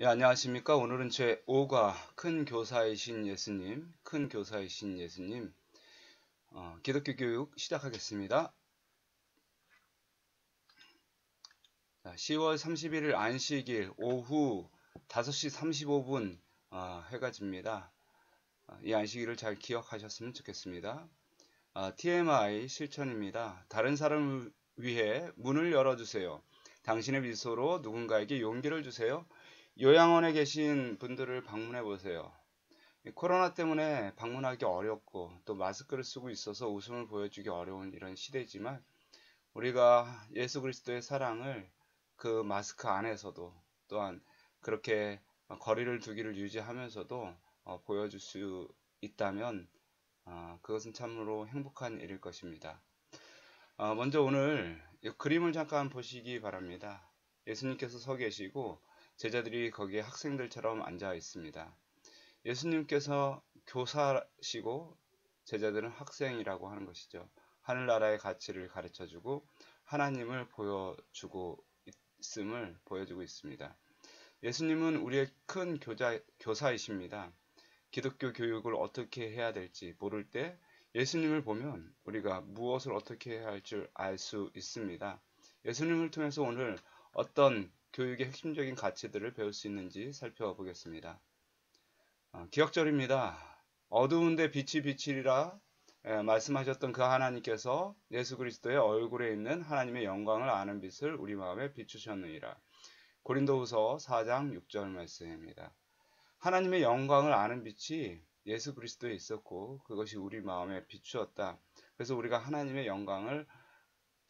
예, 안녕하십니까. 오늘은 제5과 큰 교사이신 예수님, 큰 교사이신 예수님, 기독교 교육 시작하겠습니다. 자, 10월 31일 안식일 오후 5시 35분 해가 집니다. 이 안식일을 잘 기억하셨으면 좋겠습니다. TMI 실천입니다. 다른 사람을 위해 문을 열어주세요. 당신의 미소로 누군가에게 용기를 주세요. 요양원에 계신 분들을 방문해 보세요. 코로나 때문에 방문하기 어렵고 또 마스크를 쓰고 있어서 웃음을 보여주기 어려운 이런 시대지만 우리가 예수 그리스도의 사랑을 그 마스크 안에서도 또한 그렇게 거리를 두기를 유지하면서도 보여줄 수 있다면 그것은 참으로 행복한 일일 것입니다. 먼저 오늘 이 그림을 잠깐 보시기 바랍니다. 예수님께서 서 계시고 제자들이 거기에 학생들처럼 앉아 있습니다. 예수님께서 교사시고 제자들은 학생이라고 하는 것이죠. 하늘나라의 가치를 가르쳐주고 하나님을 보여주고 있음을 보여주고 있습니다. 예수님은 우리의 큰 교사이십니다. 기독교 교육을 어떻게 해야 될지 모를 때 예수님을 보면 우리가 무엇을 어떻게 해야 할 줄 알 수 있습니다. 예수님을 통해서 오늘 어떤 교육의 핵심적인 가치들을 배울 수 있는지 살펴보겠습니다. 기억절입니다. 어두운데 빛이 비치리라 말씀하셨던 그 하나님께서 예수 그리스도의 얼굴에 있는 하나님의 영광을 아는 빛을 우리 마음에 비추셨느니라. 고린도후서 4장 6절 말씀입니다. 하나님의 영광을 아는 빛이 예수 그리스도에 있었고 그것이 우리 마음에 비추었다. 그래서 우리가 하나님의 영광을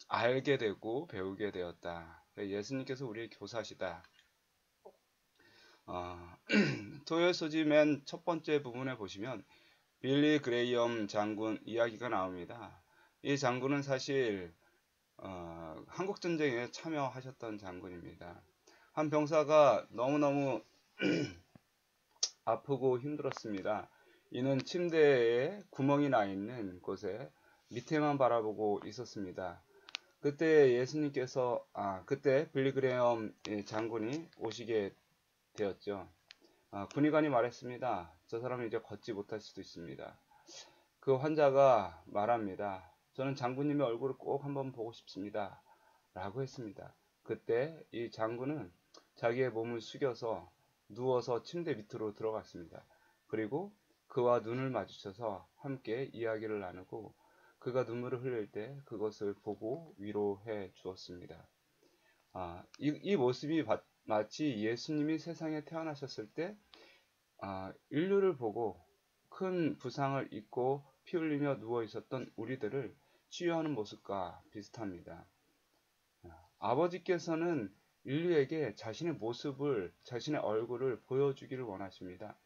알게 되고 배우게 되었다. 예수님께서 우리의 교사시다. 토요일 소지 맨 첫 번째 부분에 보시면 빌리 그레이엄 장군 이야기가 나옵니다. 이 장군은 사실 한국전쟁에 참여하셨던 장군입니다. 한 병사가 너무너무 아프고 힘들었습니다. 이는 침대에 구멍이 나 있는 곳에 밑에만 바라보고 있었습니다. 그때 그때 빌리 그레이엄 장군이 오시게 되었죠. 군의관이 말했습니다. 저 사람은 이제 걷지 못할 수도 있습니다. 그 환자가 말합니다. 저는 장군님의 얼굴을 꼭 한번 보고 싶습니다. 라고 했습니다. 그때 이 장군은 자기의 몸을 숙여서 누워서 침대 밑으로 들어갔습니다. 그리고 그와 눈을 마주쳐서 함께 이야기를 나누고 그가 눈물을 흘릴 때 그것을 보고 위로해 주었습니다. 이 모습이 마치 예수님이 세상에 태어나셨을 때 인류를 보고 큰 부상을 입고 피 흘리며 누워 있었던 우리들을 치유하는 모습과 비슷합니다. 아버지께서는 인류에게 자신의 모습을, 자신의 얼굴을 보여주기를 원하십니다.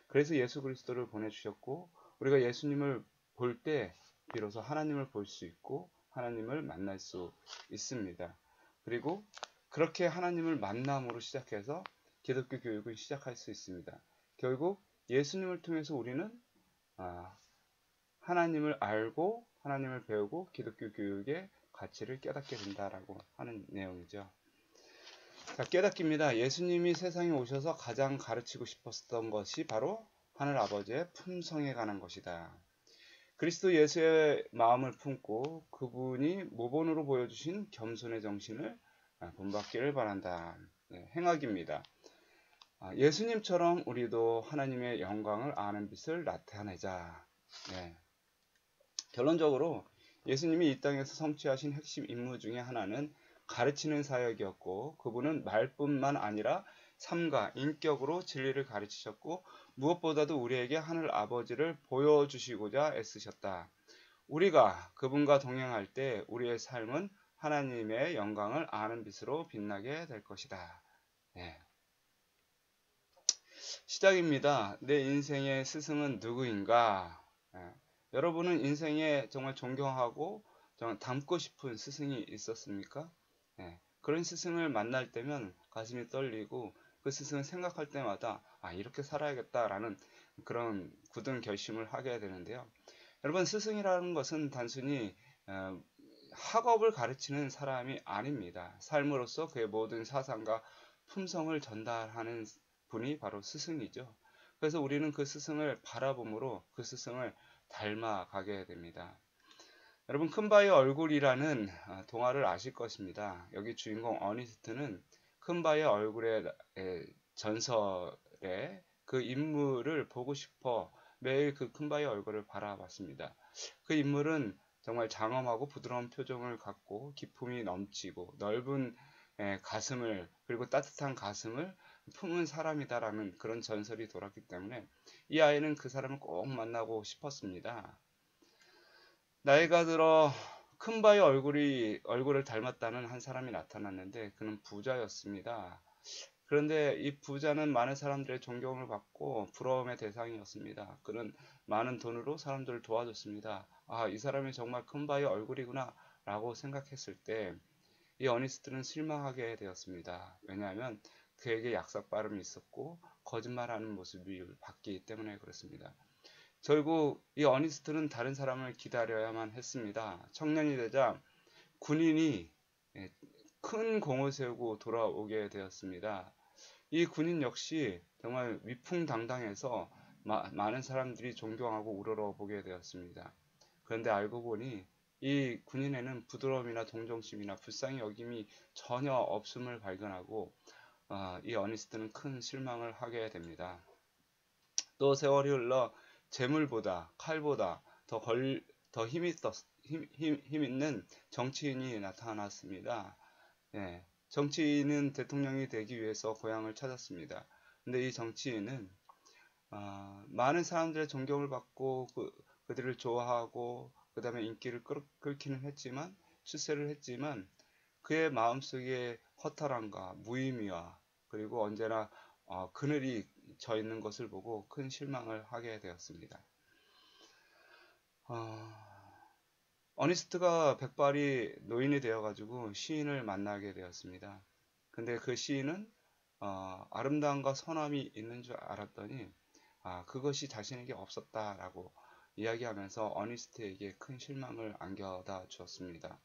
그래서 예수 그리스도를 보내주셨고 우리가 예수님을 볼 때 비로소 하나님을 볼 수 있고 하나님을 만날 수 있습니다. 그리고 그렇게 하나님을 만남으로 시작해서 기독교 교육을 시작할 수 있습니다. 결국 예수님을 통해서 우리는 하나님을 알고 하나님을 배우고 기독교 교육의 가치를 깨닫게 된다라고 하는 내용이죠. 자, 깨닫기입니다. 예수님이 세상에 오셔서 가장 가르치고 싶었던 것이 바로 하늘 아버지의 품성에 관한 것이다. 그리스도 예수의 마음을 품고 그분이 모본으로 보여주신 겸손의 정신을 본받기를 바란다. 행악입니다. 예수님처럼 우리도 하나님의 영광을 아는 빛을 나타내자. 결론적으로 예수님이 이 땅에서 성취하신 핵심 임무 중에 하나는 가르치는 사역이었고 그분은 말뿐만 아니라 삶과 인격으로 진리를 가르치셨고 무엇보다도 우리에게 하늘 아버지를 보여주시고자 애쓰셨다. 우리가 그분과 동행할 때 우리의 삶은 하나님의 영광을 아는 빛으로 빛나게 될 것이다. 시작입니다. 내 인생의 스승은 누구인가? 여러분은 인생에 정말 존경하고 정말 닮고 싶은 스승이 있었습니까? 그런 스승을 만날 때면 가슴이 떨리고 그 스승을 생각할 때마다 이렇게 살아야겠다라는 그런 굳은 결심을 하게 되는데요. 여러분, 스승이라는 것은 단순히 학업을 가르치는 사람이 아닙니다. 삶으로서 그의 모든 사상과 품성을 전달하는 분이 바로 스승이죠. 그래서 우리는 그 스승을 바라봄으로 그 스승을 닮아가게 됩니다. 여러분, 큰바의 얼굴이라는 동화를 아실 것입니다. 여기 주인공 어니스트는 큰바의 얼굴의 전설에 그 인물을 보고 싶어 매일 그 큰바의 얼굴을 바라봤습니다. 그 인물은 정말 장엄하고 부드러운 표정을 갖고 기품이 넘치고 넓은 가슴을, 그리고 따뜻한 가슴을 품은 사람이다라는 그런 전설이 돌았기 때문에 이 아이는 그 사람을 꼭 만나고 싶었습니다. 나이가 들어 큰바의 얼굴을 닮았다는 한 사람이 나타났는데 그는 부자였습니다. 그런데 이 부자는 많은 사람들의 존경을 받고 부러움의 대상이었습니다. 그는 많은 돈으로 사람들을 도와줬습니다. 아, 이 사람이 정말 큰바의 얼굴이구나 라고 생각했을 때 이 어니스트는 실망하게 되었습니다. 왜냐하면 그에게 약삭빠름이 있었고 거짓말하는 모습이 봤기 때문에 그렇습니다. 결국 이 어니스트는 다른 사람을 기다려야만 했습니다. 청년이 되자 군인이 큰 공을 세우고 돌아오게 되었습니다. 이 군인 역시 정말 위풍당당해서 많은 사람들이 존경하고 우러러보게 되었습니다. 그런데 알고 보니 이 군인에는 부드러움이나 동정심이나 불쌍히 여김이 전혀 없음을 발견하고 이 어니스트는 큰 실망을 하게 됩니다. 또 세월이 흘러 재물보다 칼보다 더 힘 있는 정치인이 나타났습니다. 예, 정치인은 대통령이 되기 위해서 고향을 찾았습니다. 근데 이 정치인은 많은 사람들의 존경을 받고 그들을 좋아하고 그 다음에 인기를 끌기는 했지만 출세를 했지만 그의 마음속에 허탈함과 무의미와 그리고 언제나 그늘이 져 있는 것을 보고 큰 실망을 하게 되었습니다. 어니스트가 백발이 노인이 되어가지고 시인을 만나게 되었습니다. 근데 그 시인은 아름다움과 선함이 있는 줄 알았더니 그것이 자신에게 없었다라고 이야기하면서 어니스트에게 큰 실망을 안겨다 주었습니다.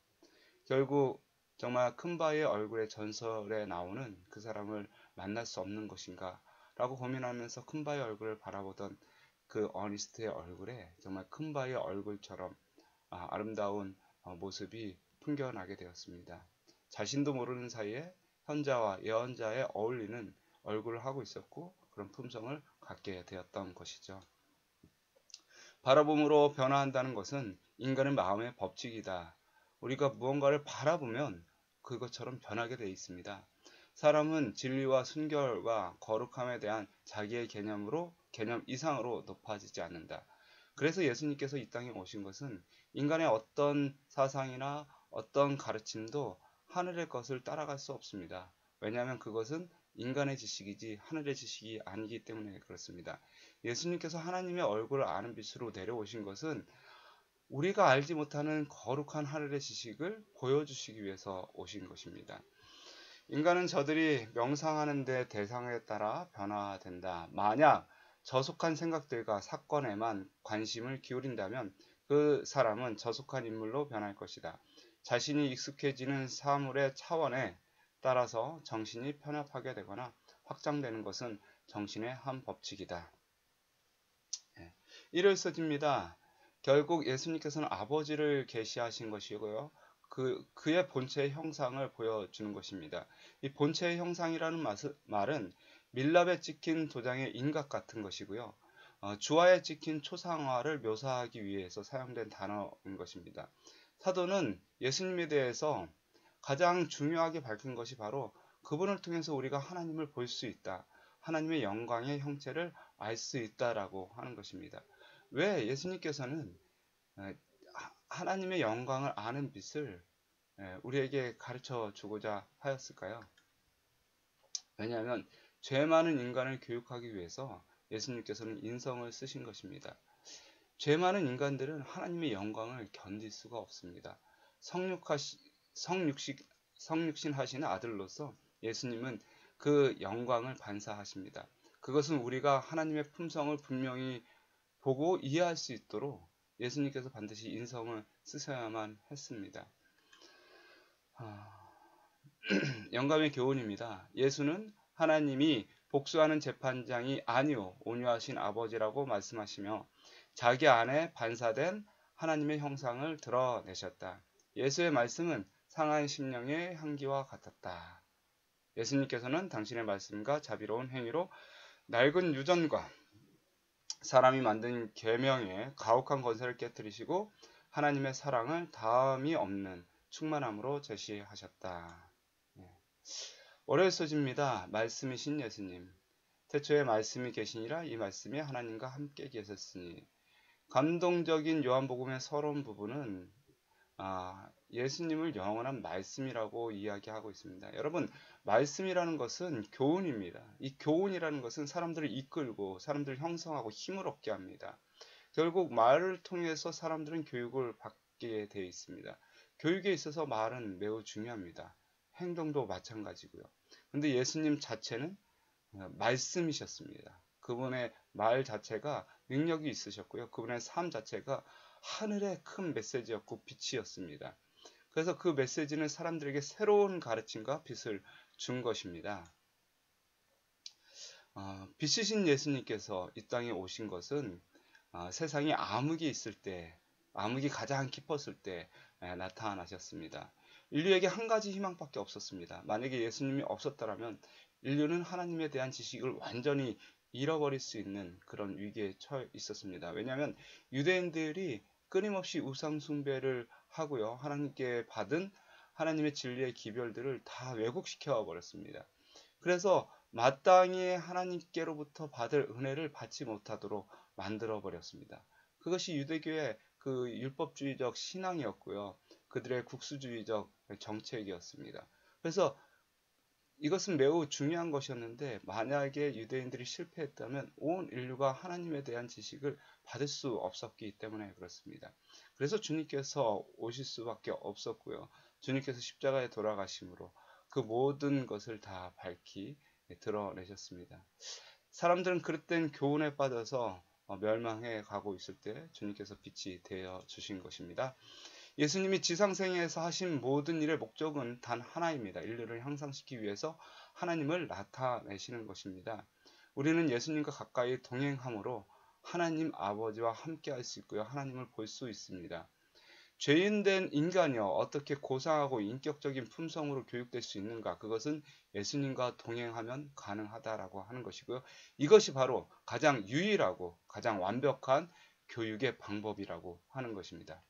결국 정말 큰바의 얼굴의 전설에 나오는 그 사람을 만날 수 없는 것인가 라고 고민하면서 큰바의 얼굴을 바라보던 그 어니스트의 얼굴에 정말 큰바의 얼굴처럼 아름다운 모습이 풍겨나게 되었습니다. 자신도 모르는 사이에 현자와 예언자에 어울리는 얼굴을 하고 있었고 그런 품성을 갖게 되었던 것이죠. 바라봄으로 변화한다는 것은 인간의 마음의 법칙이다. 우리가 무언가를 바라보면 그것처럼 변하게 되어 있습니다. 사람은 진리와 순결과 거룩함에 대한 자기의 개념 이상으로 높아지지 않는다. 그래서 예수님께서 이 땅에 오신 것은 인간의 어떤 사상이나 어떤 가르침도 하늘의 것을 따라갈 수 없습니다. 왜냐하면 그것은 인간의 지식이지 하늘의 지식이 아니기 때문에 그렇습니다. 예수님께서 하나님의 얼굴을 아는 빛으로 내려오신 것은 우리가 알지 못하는 거룩한 하늘의 지식을 보여주시기 위해서 오신 것입니다. 인간은 저들이 명상하는 데 대상에 따라 변화된다. 만약 저속한 생각들과 사건에만 관심을 기울인다면 그 사람은 저속한 인물로 변할 것이다. 자신이 익숙해지는 사물의 차원에 따라서 정신이 편협하게 되거나 확장되는 것은 정신의 한 법칙이다. 이럴서집니다. 결국 예수님께서는 아버지를 계시하신 것이고요. 그의 본체의 형상을 보여주는 것입니다. 이 본체의 형상이라는 말은 밀랍에 찍힌 도장의 인각 같은 것이고요. 주화에 찍힌 초상화를 묘사하기 위해서 사용된 단어인 것입니다. 사도는 예수님에 대해서 가장 중요하게 밝힌 것이 바로 그분을 통해서 우리가 하나님을 볼 수 있다. 하나님의 영광의 형체를 알 수 있다라고 하는 것입니다. 왜 예수님께서는 하나님의 영광을 아는 빛을 우리에게 가르쳐 주고자 하였을까요? 왜냐하면 죄 많은 인간을 교육하기 위해서 예수님께서는 인성을 쓰신 것입니다. 죄 많은 인간들은 하나님의 영광을 견딜 수가 없습니다. 성육신 하시는 아들로서 예수님은 그 영광을 반사하십니다. 그것은 우리가 하나님의 품성을 분명히 보고 이해할 수 있도록 예수님께서 반드시 인성을 쓰셔야만 했습니다. 영감의 교훈입니다. 예수는 하나님이 복수하는 재판장이 아니오 온유하신 아버지라고 말씀하시며 자기 안에 반사된 하나님의 형상을 드러내셨다. 예수의 말씀은 상한 심령의 향기와 같았다. 예수님께서는 당신의 말씀과 자비로운 행위로 낡은 유전과 사람이 만든 계명의 가혹한 건설을 깨뜨리시고 하나님의 사랑을 다함이 없는 충만함으로 제시하셨다. 월요일 소지입니다. 말씀이신 예수님. 태초에 말씀이 계시니라 이 말씀이 하나님과 함께 계셨으니. 감동적인 요한복음의 서론 부분은 예수님을 영원한 말씀이라고 이야기하고 있습니다. 여러분, 말씀이라는 것은 교훈입니다. 이 교훈이라는 것은 사람들을 이끌고 사람들을 형성하고 힘을 얻게 합니다. 결국 말을 통해서 사람들은 교육을 받게 되어 있습니다. 교육에 있어서 말은 매우 중요합니다. 행동도 마찬가지고요. 근데 예수님 자체는 말씀이셨습니다. 그분의 말 자체가 능력이 있으셨고요. 그분의 삶 자체가 하늘의 큰 메시지였고 빛이었습니다. 그래서 그 메시지는 사람들에게 새로운 가르침과 빛을 준 것입니다. 빛이신 예수님께서 이 땅에 오신 것은 세상에 암흑이 있을 때, 암흑이 가장 깊었을 때 나타나셨습니다. 인류에게 한 가지 희망밖에 없었습니다. 만약에 예수님이 없었다면 인류는 하나님에 대한 지식을 완전히 잃어버릴 수 있는 그런 위기에 처해 있었습니다. 왜냐하면 유대인들이 끊임없이 우상 숭배를 하고요. 하나님께 받은 하나님의 진리의 기별들을 다 왜곡시켜 버렸습니다. 그래서 마땅히 하나님께로부터 받을 은혜를 받지 못하도록 만들어 버렸습니다. 그것이 유대교의 그 율법주의적 신앙이었고요. 그들의 국수주의적 정책이었습니다. 그래서 이것은 매우 중요한 것이었는데 만약에 유대인들이 실패했다면 온 인류가 하나님에 대한 지식을 받을 수 없었기 때문에 그렇습니다. 그래서 주님께서 오실 수밖에 없었고요. 주님께서 십자가에 돌아가심으로 그 모든 것을 다 밝히 드러내셨습니다. 사람들은 그릇된 교훈에 빠져서 멸망해 가고 있을 때 주님께서 빛이 되어 주신 것입니다. 예수님이 지상생애에서 하신 모든 일의 목적은 단 하나입니다. 인류를 향상시키기 위해서 하나님을 나타내시는 것입니다. 우리는 예수님과 가까이 동행함으로 하나님 아버지와 함께 할 수 있고요. 하나님을 볼 수 있습니다. 죄인된 인간이여 어떻게 고상하고 인격적인 품성으로 교육될 수 있는가? 그것은 예수님과 동행하면 가능하다라고 하는 것이고요. 이것이 바로 가장 유일하고 가장 완벽한 교육의 방법이라고 하는 것입니다.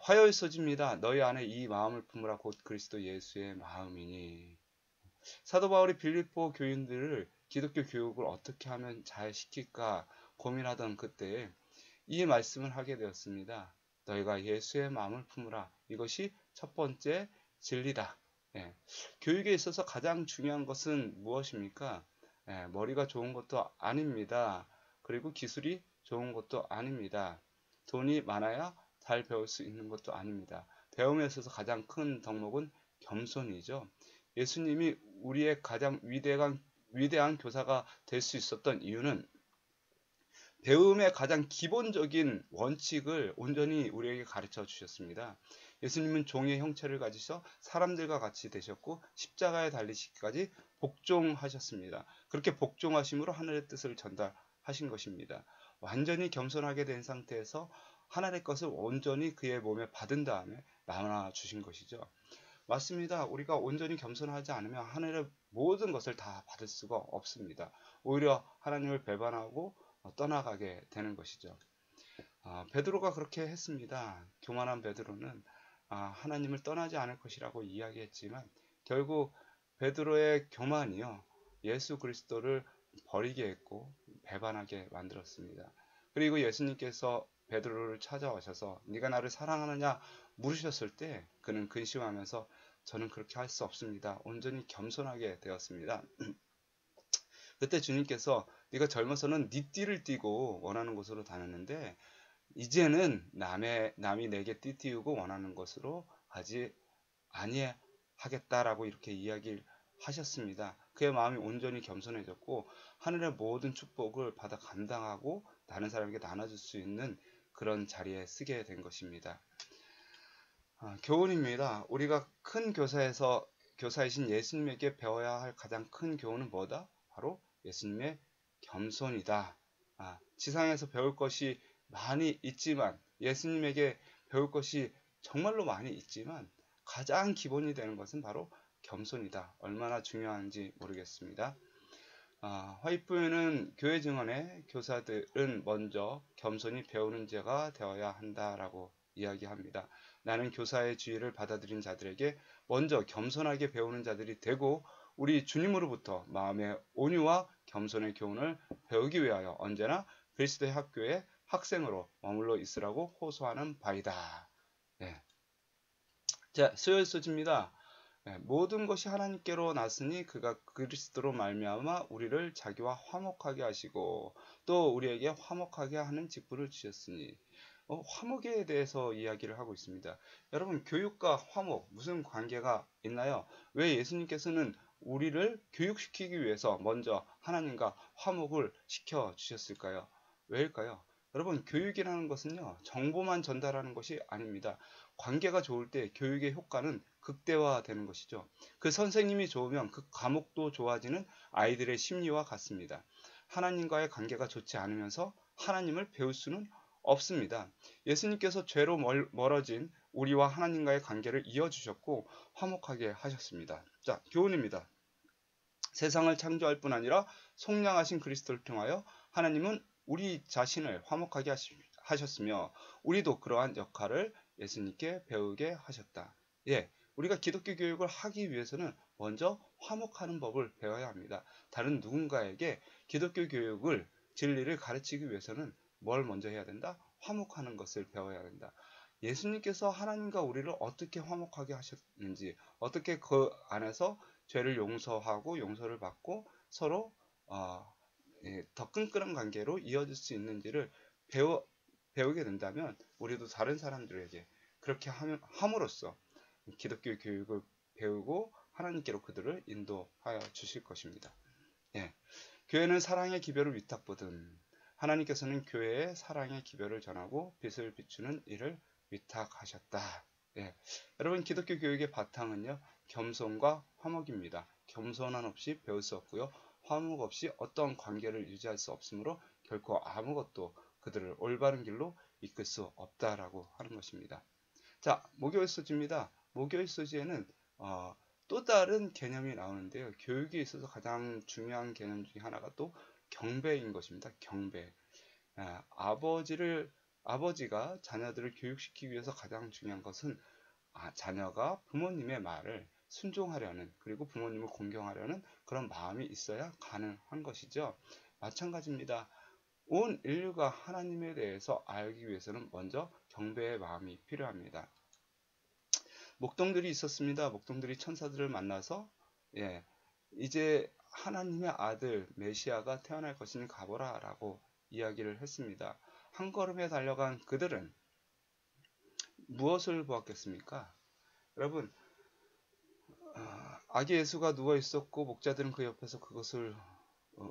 화요일 소지입니다. 너희 안에 이 마음을 품으라 곧 그리스도 예수의 마음이니. 사도 바울이 빌립보 교인들을 기독교 교육을 어떻게 하면 잘 시킬까 고민하던 그때에 이 말씀을 하게 되었습니다. 너희가 예수의 마음을 품으라. 이것이 첫 번째 진리다. 교육에 있어서 가장 중요한 것은 무엇입니까? 머리가 좋은 것도 아닙니다. 그리고 기술이 좋은 것도 아닙니다. 돈이 많아야 잘 배울 수 있는 것도 아닙니다. 배움에 있어서 가장 큰 덕목은 겸손이죠. 예수님이 우리의 가장 위대한 교사가 될 수 있었던 이유는 배움의 가장 기본적인 원칙을 온전히 우리에게 가르쳐 주셨습니다. 예수님은 종의 형체를 가지셔 사람들과 같이 되셨고 십자가에 달리시기까지 복종하셨습니다. 그렇게 복종하심으로 하늘의 뜻을 전달하신 것입니다. 완전히 겸손하게 된 상태에서 하나님의 것을 온전히 그의 몸에 받은 다음에 나눠 주신 것이죠. 맞습니다. 우리가 온전히 겸손하지 않으면 하늘의 모든 것을 다 받을 수가 없습니다. 오히려 하나님을 배반하고 떠나가게 되는 것이죠. 베드로가 그렇게 했습니다. 교만한 베드로는 하나님을 떠나지 않을 것이라고 이야기했지만 결국 베드로의 교만이요 예수 그리스도를 버리게 했고 배반하게 만들었습니다. 그리고 예수님께서 베드로를 찾아오셔서 네가 나를 사랑하느냐 물으셨을 때 그는 근심하면서 저는 그렇게 할 수 없습니다. 온전히 겸손하게 되었습니다. 그때 주님께서 네가 젊어서는 네 띠를 띠고 원하는 곳으로 다녔는데 이제는 남이 내게 띠 띠우고 원하는 곳으로 가지 아니하겠다라고 이렇게 이야기를 하셨습니다. 그의 마음이 온전히 겸손해졌고 하늘의 모든 축복을 받아 감당하고 다른 사람에게 나눠줄 수 있는 그런 자리에 쓰게 된 것입니다. 교훈입니다. 우리가 큰 교사이신 예수님에게 배워야 할 가장 큰 교훈은 뭐다? 바로 예수님의 겸손이다. 지상에서 배울 것이 많이 있지만, 예수님에게 배울 것이 정말로 많이 있지만 가장 기본이 되는 것은 바로 겸손이다. 얼마나 중요한지 모르겠습니다. 화이프는 교회 증언의 교사들은 먼저 겸손히 배우는 자가 되어야 한다라고 이야기합니다. 나는 교사의 지위를 받아들인 자들에게 먼저 겸손하게 배우는 자들이 되고 우리 주님으로부터 마음의 온유와 겸손의 교훈을 배우기 위하여 언제나 그리스도의 학교의 학생으로 머물러 있으라고 호소하는 바이다. 네. 자, 수요일 소지입니다. 모든 것이 하나님께로 났으니 그가 그리스도로 말미암아 우리를 자기와 화목하게 하시고 또 우리에게 화목하게 하는 직분을 주셨으니, 화목에 대해서 이야기를 하고 있습니다. 여러분, 교육과 화목 무슨 관계가 있나요? 왜 예수님께서는 우리를 교육시키기 위해서 먼저 하나님과 화목을 시켜 주셨을까요? 왜일까요? 여러분, 교육이라는 것은요, 정보만 전달하는 것이 아닙니다. 관계가 좋을 때 교육의 효과는 극대화되는 것이죠. 그 선생님이 좋으면 그 과목도 좋아지는 아이들의 심리와 같습니다. 하나님과의 관계가 좋지 않으면서 하나님을 배울 수는 없습니다. 예수님께서 죄로 멀어진 우리와 하나님과의 관계를 이어주셨고 화목하게 하셨습니다. 자, 교훈입니다. 세상을 창조할 뿐 아니라 속량하신 그리스도를 통하여 하나님은 우리 자신을 화목하게 하셨으며 우리도 그러한 역할을 예수님께 배우게 하셨다. 우리가 기독교 교육을 하기 위해서는 먼저 화목하는 법을 배워야 합니다. 다른 누군가에게 기독교 교육을, 진리를 가르치기 위해서는 뭘 먼저 해야 된다? 화목하는 것을 배워야 된다. 예수님께서 하나님과 우리를 어떻게 화목하게 하셨는지, 어떻게 그 안에서 죄를 용서하고 용서를 받고 서로 더 끈끈한 관계로 이어질 수 있는지를 배우게 된다면 우리도 다른 사람들에게 그렇게 함으로써 기독교 교육을 배우고 하나님께로 그들을 인도하여 주실 것입니다. 교회는 사랑의 기별을 위탁받은, 하나님께서는 교회에 사랑의 기별을 전하고 빛을 비추는 일을 위탁하셨다. 여러분, 기독교 교육의 바탕은요, 겸손과 화목입니다. 겸손함 없이 배울 수 없고요, 화목 없이 어떤 관계를 유지할 수 없으므로 결코 아무것도 그들을 올바른 길로 이끌 수 없다라고 하는 것입니다. 자, 목요일 소지입니다. 목요일 소지에는 또 다른 개념이 나오는데요. 교육에 있어서 가장 중요한 개념 중에 하나가 또 경배인 것입니다. 경배. 아버지가 자녀들을 교육시키기 위해서 가장 중요한 것은 자녀가 부모님의 말을 순종하려는, 그리고 부모님을 공경하려는 그런 마음이 있어야 가능한 것이죠. 마찬가지입니다. 온 인류가 하나님에 대해서 알기 위해서는 먼저 경배의 마음이 필요합니다. 목동들이 있었습니다. 목동들이 천사들을 만나서 이제 하나님의 아들 메시아가 태어날 것이니 가보라 라고 이야기를 했습니다. 한 걸음에 달려간 그들은 무엇을 보았겠습니까? 여러분, 아기 예수가 누워 있었고 목자들은 그 옆에서 그것을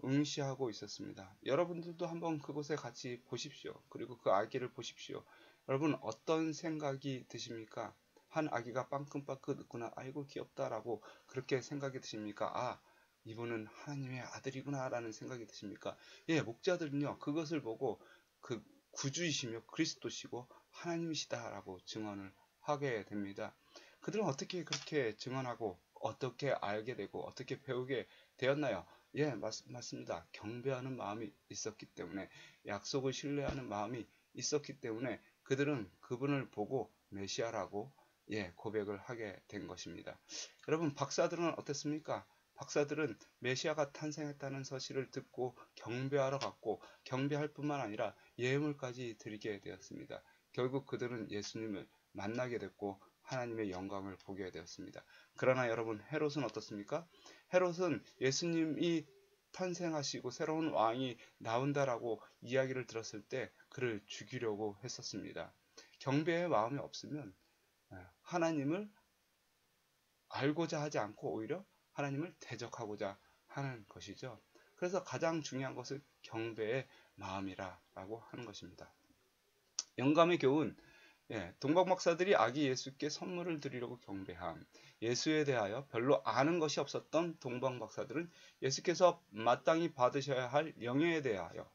응시하고 있었습니다. 여러분들도 한번 그곳에 같이 보십시오. 그리고 그 아기를 보십시오. 여러분, 어떤 생각이 드십니까? 한 아기가 빵끈빵끈 웃구나, 아이고 귀엽다라고 그렇게 생각이 드십니까? 이분은 하나님의 아들이구나 라는 생각이 드십니까? 목자들은요, 그것을 보고 그 구주이시며 그리스도시고 하나님이시다라고 증언을 하게 됩니다. 그들은 어떻게 그렇게 증언하고 어떻게 알게 되고 어떻게 배우게 되었나요? 맞습니다. 경배하는 마음이 있었기 때문에, 약속을 신뢰하는 마음이 있었기 때문에 그들은 그분을 보고 메시아라고 고백을 하게 된 것입니다. 여러분, 박사들은 어땠습니까? 박사들은 메시아가 탄생했다는 사실을 듣고 경배하러 갔고, 경배할 뿐만 아니라 예물까지 드리게 되었습니다. 결국 그들은 예수님을 만나게 됐고 하나님의 영광을 보게 되었습니다. 그러나 여러분, 헤롯은 어떻습니까? 헤롯은 예수님이 탄생하시고 새로운 왕이 나온다라고 이야기를 들었을 때 그를 죽이려고 했었습니다. 경배의 마음이 없으면 하나님을 알고자 하지 않고 오히려 하나님을 대적하고자 하는 것이죠. 그래서 가장 중요한 것은 경배의 마음이라고 하는 것입니다. 영감의 교훈, 예, 동방 박사들이 아기 예수께 선물을 드리려고 경배함. 예수에 대하여 별로 아는 것이 없었던 동방 박사들은 예수께서 마땅히 받으셔야 할 영예에 대하여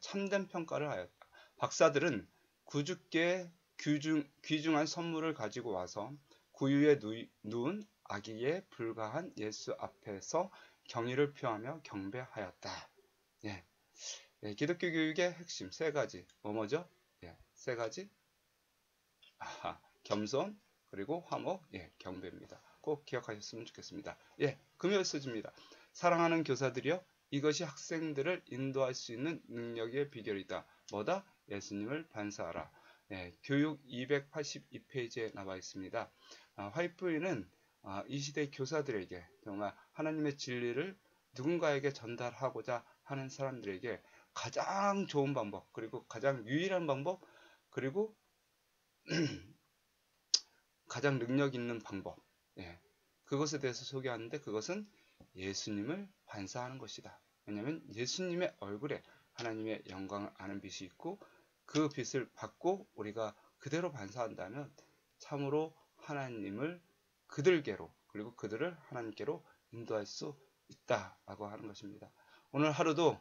참된 평가를 하였다. 박사들은 구주께 귀중한 선물을 가지고 와서 구유에 누운 아기에 불과한 예수 앞에서 경의를 표하며 경배하였다. 예, 예, 기독교 교육의 핵심 세 가지 뭐죠? 예, 세 가지 겸손 그리고 화목 경배입니다. 꼭 기억하셨으면 좋겠습니다. 예, 금요 메시지입니다. 사랑하는 교사들이여 이것이 학생들을 인도할 수 있는 능력의 비결이다. 뭐다? 예수님을 반사하라. 예, 교육 282페이지에 나와 있습니다. 화이트보이는 이 시대 교사들에게 정말 하나님의 진리를 누군가에게 전달하고자 하는 사람들에게 가장 좋은 방법 그리고 가장 유일한 방법 그리고 가장 능력 있는 방법 그것에 대해서 소개하는데 그것은 예수님을 반사하는 것이다. 왜냐하면 예수님의 얼굴에 하나님의 영광을 아는 빛이 있고 그 빛을 받고 우리가 그대로 반사한다면 참으로 하나님을 그들께로 그리고 그들을 하나님께로 인도할 수 있다라고 하는 것입니다. 오늘 하루도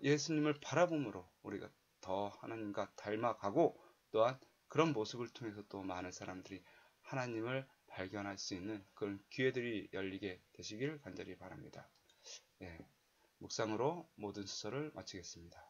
예수님을 바라봄으로 우리가 더 하나님과 닮아가고 또한 그런 모습을 통해서 또 많은 사람들이 하나님을 발견할 수 있는 그런 기회들이 열리게 되시길 간절히 바랍니다. 묵상으로 모든 수설을 마치겠습니다.